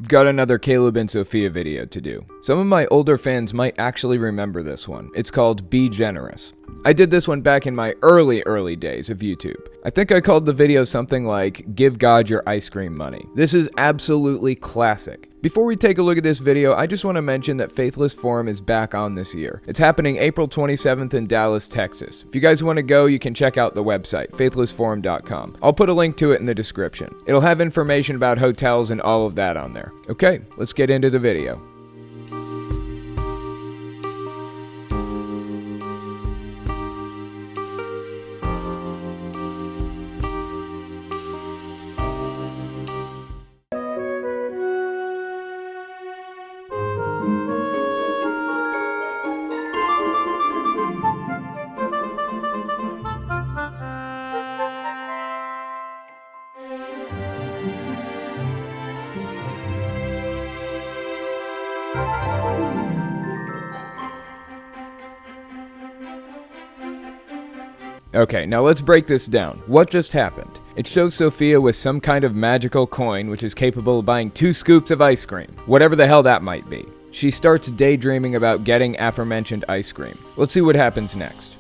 I've got another Caleb and Sophia video to do. Some of my older fans might actually remember this one. It's called Be Generous. I did this one back in my early days of YouTube. I think I called the video something like, Give God Your Ice Cream Money. This is absolutely classic. Before we take a look at this video, I just want to mention that Faithless Forum is back on this year. It's happening April 27th in Dallas, Texas. If you guys want to go, you can check out the website, faithlessforum.com. I'll put a link to it in the description. It'll have information about hotels and all of that on there. Okay, let's get into the video. Okay, now let's break this down. What just happened? It shows Sophia with some kind of magical coin which is capable of buying 2 scoops of ice cream, whatever the hell that might be. She starts daydreaming about getting aforementioned ice cream. Let's see what happens next.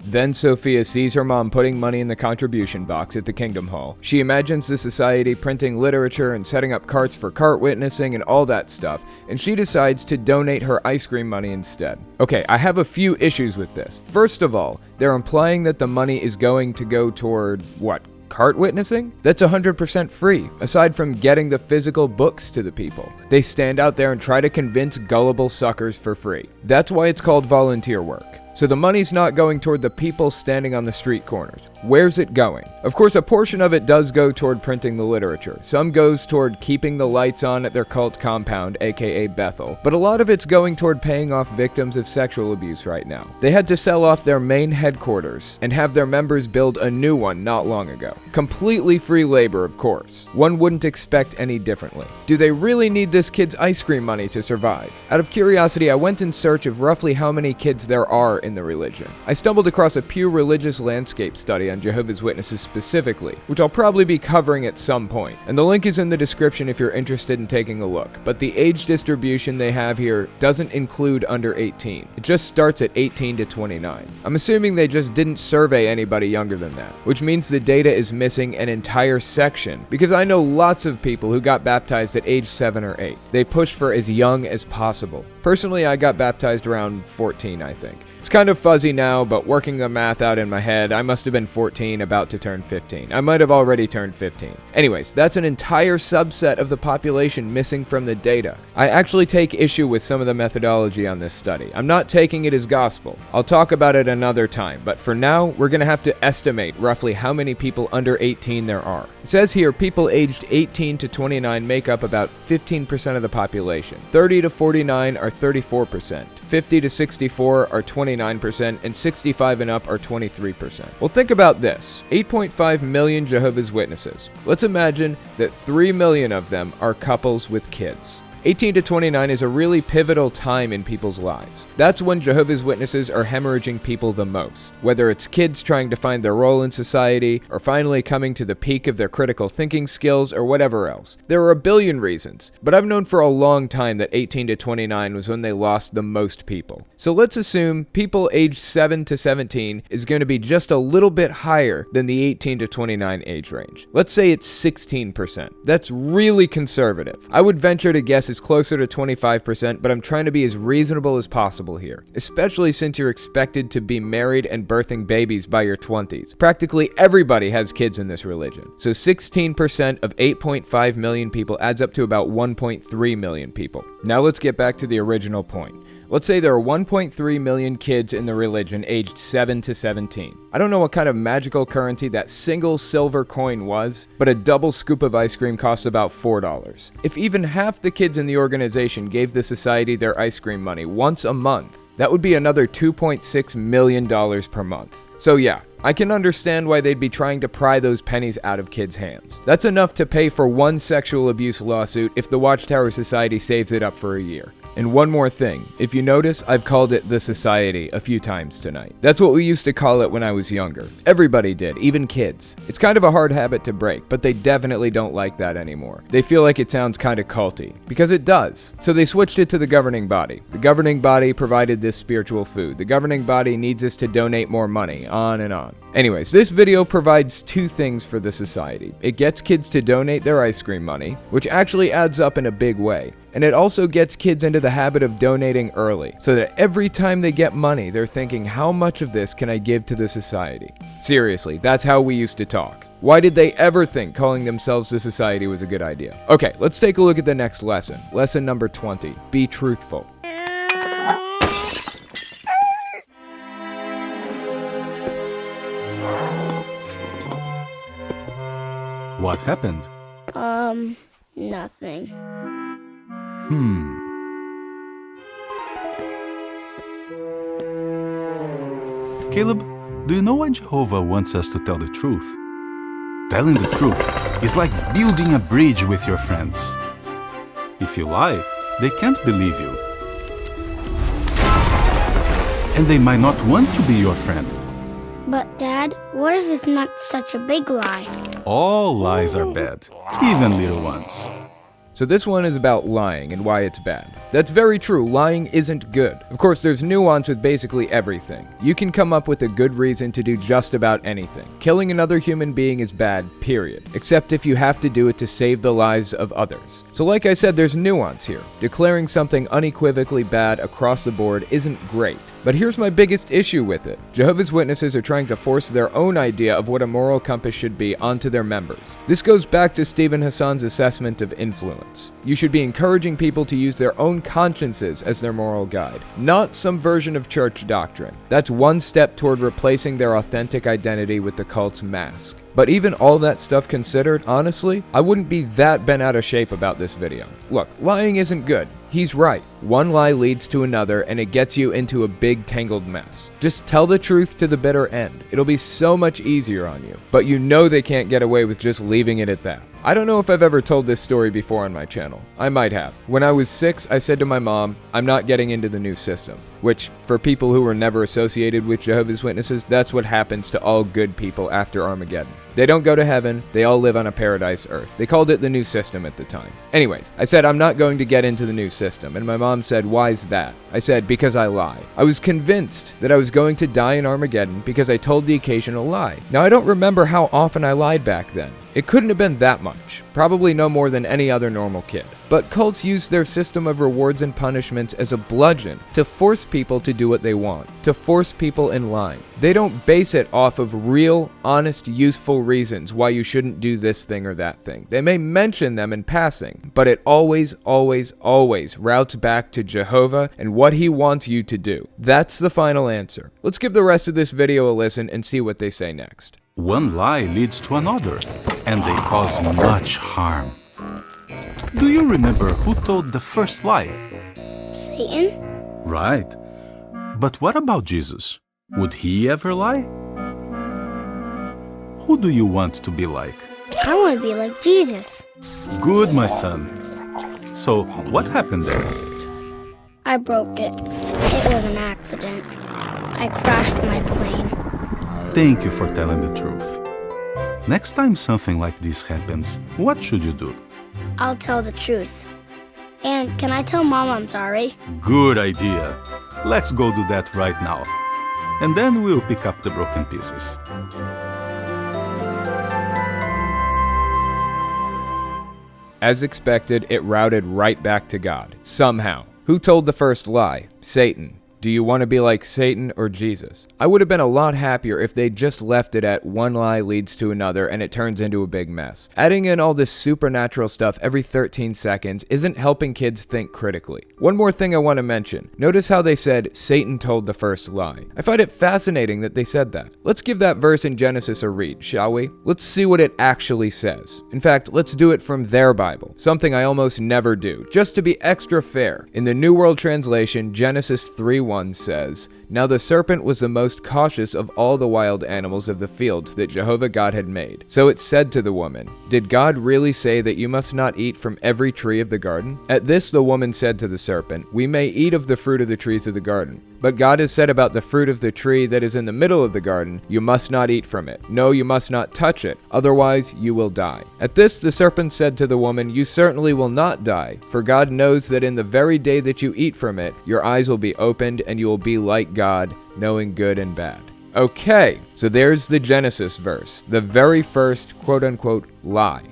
Then Sophia sees her mom putting money in the contribution box at the Kingdom Hall. She imagines the society printing literature and setting up carts for cart witnessing and all that stuff, and she decides to donate her ice cream money instead. Okay, I have a few issues with this. First of all, they're implying that the money is going to go toward, what? Cart witnessing? That's 100% free, aside from getting the physical books to the people. They stand out there and try to convince gullible suckers for free. That's why it's called volunteer work. So the money's not going toward the people standing on the street corners. Where's it going? Of course, a portion of it does go toward printing the literature. Some goes toward keeping the lights on at their cult compound, aka Bethel. But a lot of it's going toward paying off victims of sexual abuse right now. They had to sell off their main headquarters and have their members build a new one not long ago. Completely free labor, of course. One wouldn't expect any differently. Do they really need this kid's ice cream money to survive? Out of curiosity, I went in search of roughly how many kids there are in the religion. I stumbled across a Pew Religious Landscape study on Jehovah's Witnesses specifically, which I'll probably be covering at some point, and the link is in the description if you're interested in taking a look. But the age distribution they have here doesn't include under 18. It just starts at 18 to 29. I'm assuming they just didn't survey anybody younger than that, which means the data is missing an entire section, because I know lots of people who got baptized at age 7 or 8. They pushed for as young as possible. Personally, I got baptized around 14, I think. It's kind of fuzzy now, but working the math out in my head, I must have been 14, about to turn 15. I might have already turned 15. Anyways, that's an entire subset of the population missing from the data. I actually take issue with some of the methodology on this study. I'm not taking it as gospel. I'll talk about it another time, but for now, we're gonna have to estimate roughly how many people under 18 there are. It says here, people aged 18 to 29 make up about 15% of the population. 30 to 49 are 34%. 50 to 64 are 29%, and 65 and up are 23%. Well, think about this. 8.5 million Jehovah's Witnesses. Let's imagine that 3 million of them are couples with kids. 18 to 29 is a really pivotal time in people's lives. That's when Jehovah's Witnesses are hemorrhaging people the most, whether it's kids trying to find their role in society, or finally coming to the peak of their critical thinking skills, or whatever else. There are a billion reasons, but I've known for a long time that 18 to 29 was when they lost the most people. So let's assume people aged 7 to 17 is going to be just a little bit higher than the 18 to 29 age range. Let's say it's 16%. That's really conservative. I would venture to guess it's closer to 25%, but I'm trying to be as reasonable as possible here, especially since you're expected to be married and birthing babies by your 20s. Practically everybody has kids in this religion. So 16% of 8.5 million people adds up to about 1.3 million people. Now let's get back to the original point. Let's say there are 1.3 million kids in the religion aged 7 to 17. I don't know what kind of magical currency that single silver coin was, but a double scoop of ice cream costs about $4. If even half the kids in the organization gave the society their ice cream money once a month, that would be another $2.6 million per month. So yeah, I can understand why they'd be trying to pry those pennies out of kids' hands. That's enough to pay for one sexual abuse lawsuit if the Watchtower Society saves it up for a year. And one more thing, if you notice, I've called it the Society a few times tonight. That's what we used to call it when I was younger. Everybody did, even kids. It's kind of a hard habit to break, but they definitely don't like that anymore. They feel like it sounds kind of culty, because it does. So they switched it to the governing body. The governing body provided this spiritual food. The governing body needs us to donate more money, on and on. Anyways, this video provides two things for the society. It gets kids to donate their ice cream money, which actually adds up in a big way. And it also gets kids into the habit of donating early, so that every time they get money, they're thinking, how much of this can I give to the society? Seriously, that's how we used to talk. Why did they ever think calling themselves the society was a good idea? Okay, let's take a look at the next lesson. Lesson number 20. Be truthful. What happened? Nothing. Caleb, do you know why Jehovah wants us to tell the truth? Telling the truth is like building a bridge with your friends. If you lie, they can't believe you. And they might not want to be your friend. But Dad, what if it's not such a big lie? All lies are bad, even little ones. So this one is about lying and why it's bad. That's very true, lying isn't good. Of course, there's nuance with basically everything. You can come up with a good reason to do just about anything. Killing another human being is bad, period. Except if you have to do it to save the lives of others. So like I said, there's nuance here. Declaring something unequivocally bad across the board isn't great. But here's my biggest issue with it. Jehovah's Witnesses are trying to force their own idea of what a moral compass should be onto their members. This goes back to Stephen Hassan's assessment of influence. You should be encouraging people to use their own consciences as their moral guide, not some version of church doctrine. That's one step toward replacing their authentic identity with the cult's mask. But even all that stuff considered, honestly, I wouldn't be that bent out of shape about this video. Look, lying isn't good. He's right. One lie leads to another, and it gets you into a big tangled mess. Just tell the truth to the bitter end. It'll be so much easier on you. But you know they can't get away with just leaving it at that. I don't know if I've ever told this story before on my channel. I might have. When I was 6, I said to my mom, I'm not getting into the new system. Which, for people who were never associated with Jehovah's Witnesses, that's what happens to all good people after Armageddon. They don't go to heaven, they all live on a paradise earth. They called it the new system at the time. Anyways, I said I'm not going to get into the new system, and my mom said, why's that? I said, because I lie. I was convinced that I was going to die in Armageddon because I told the occasional lie. Now I don't remember how often I lied back then. It couldn't have been that much, probably no more than any other normal kid. But cults use their system of rewards and punishments as a bludgeon to force people to do what they want, to force people in line. They don't base it off of real, honest, useful reasons why you shouldn't do this thing or that thing. They may mention them in passing, but it always routes back to Jehovah and what he wants you to do. That's the final answer. Let's give the rest of this video a listen and see what they say next. One lie leads to another, and they cause much harm. Do you remember who told the first lie? Satan? Right. But what about Jesus? Would he ever lie? Who do you want to be like? I want to be like Jesus. Good, my son. So, what happened there? I broke it. It was an accident. I crashed my plane. Thank you for telling the truth. Next time something like this happens, what should you do? I'll tell the truth. And can I tell Mom I'm sorry? Good idea. Let's go do that right now. And then we'll pick up the broken pieces. As expected, it routed right back to God, somehow. Who told the first lie? Satan. Do you want to be like Satan or Jesus? I would have been a lot happier if they just left it at one lie leads to another and it turns into a big mess. Adding in all this supernatural stuff every 13 seconds isn't helping kids think critically. One more thing I want to mention. Notice how they said Satan told the first lie. I find it fascinating that they said that. Let's give that verse in Genesis a read, shall we? Let's see what it actually says. In fact, let's do it from their Bible, something I almost never do, just to be extra fair. In the New World Translation, Genesis 3:1 says, "Now the serpent was the most cautious of all the wild animals of the fields that Jehovah God had made. So it said to the woman, 'Did God really say that you must not eat from every tree of the garden?' At this the woman said to the serpent, 'We may eat of the fruit of the trees of the garden. But God has said about the fruit of the tree that is in the middle of the garden, you must not eat from it. No, you must not touch it, otherwise you will die.' At this the serpent said to the woman, 'You certainly will not die, for God knows that in the very day that you eat from it, your eyes will be opened and you will be like God, knowing good and bad.'" Okay, so there's the Genesis verse, the very first quote-unquote lie.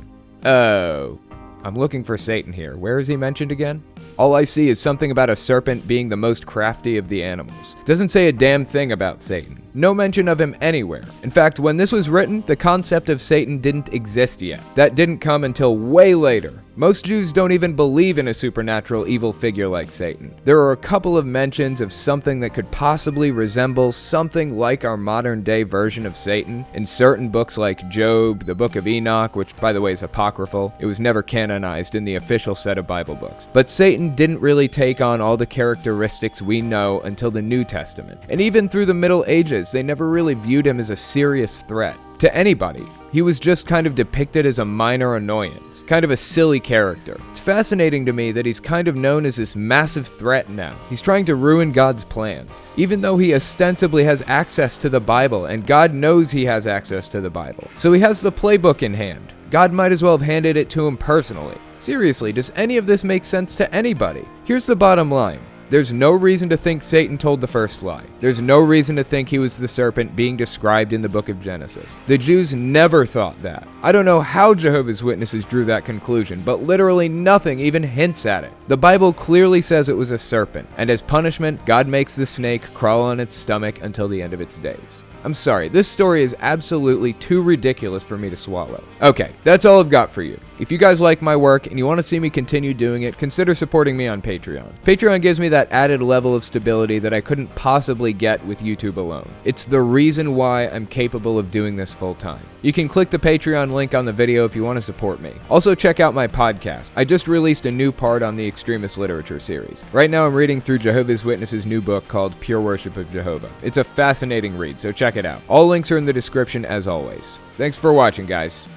Oh, I'm looking for Satan here. Where is he mentioned again? All I see is something about a serpent being the most crafty of the animals. Doesn't say a damn thing about Satan. No mention of him anywhere. In fact, when this was written, the concept of Satan didn't exist yet. That didn't come until way later. Most Jews don't even believe in a supernatural evil figure like Satan. There are a couple of mentions of something that could possibly resemble something like our modern day version of Satan in certain books like Job, the Book of Enoch, which by the way is apocryphal. It was never canonized in the official set of Bible books. But Satan didn't really take on all the characteristics we know until the New Testament. And even through the Middle Ages, they never really viewed him as a serious threat to anybody. He was just kind of depicted as a minor annoyance, kind of a silly character. It's fascinating to me that he's kind of known as this massive threat now. He's trying to ruin God's plans, even though he ostensibly has access to the Bible, and God knows he has access to the Bible. So he has the playbook in hand. God might as well have handed it to him personally. Seriously, does any of this make sense to anybody? Here's the bottom line. There's no reason to think Satan told the first lie. There's no reason to think he was the serpent being described in the book of Genesis. The Jews never thought that. I don't know how Jehovah's Witnesses drew that conclusion, but literally nothing even hints at it. The Bible clearly says it was a serpent, and as punishment, God makes the snake crawl on its stomach until the end of its days. I'm sorry, this story is absolutely too ridiculous for me to swallow. Okay, that's all I've got for you. If you guys like my work and you want to see me continue doing it, consider supporting me on Patreon. Patreon gives me that added level of stability that I couldn't possibly get with YouTube alone. It's the reason why I'm capable of doing this full time. You can click the Patreon link on the video if you want to support me. Also check out my podcast. I just released a new part on the extremist literature series. Right now I'm reading through Jehovah's Witnesses' new book called Pure Worship of Jehovah. It's a fascinating read, so check it out. All links are in the description as always. Thanks for watching, guys.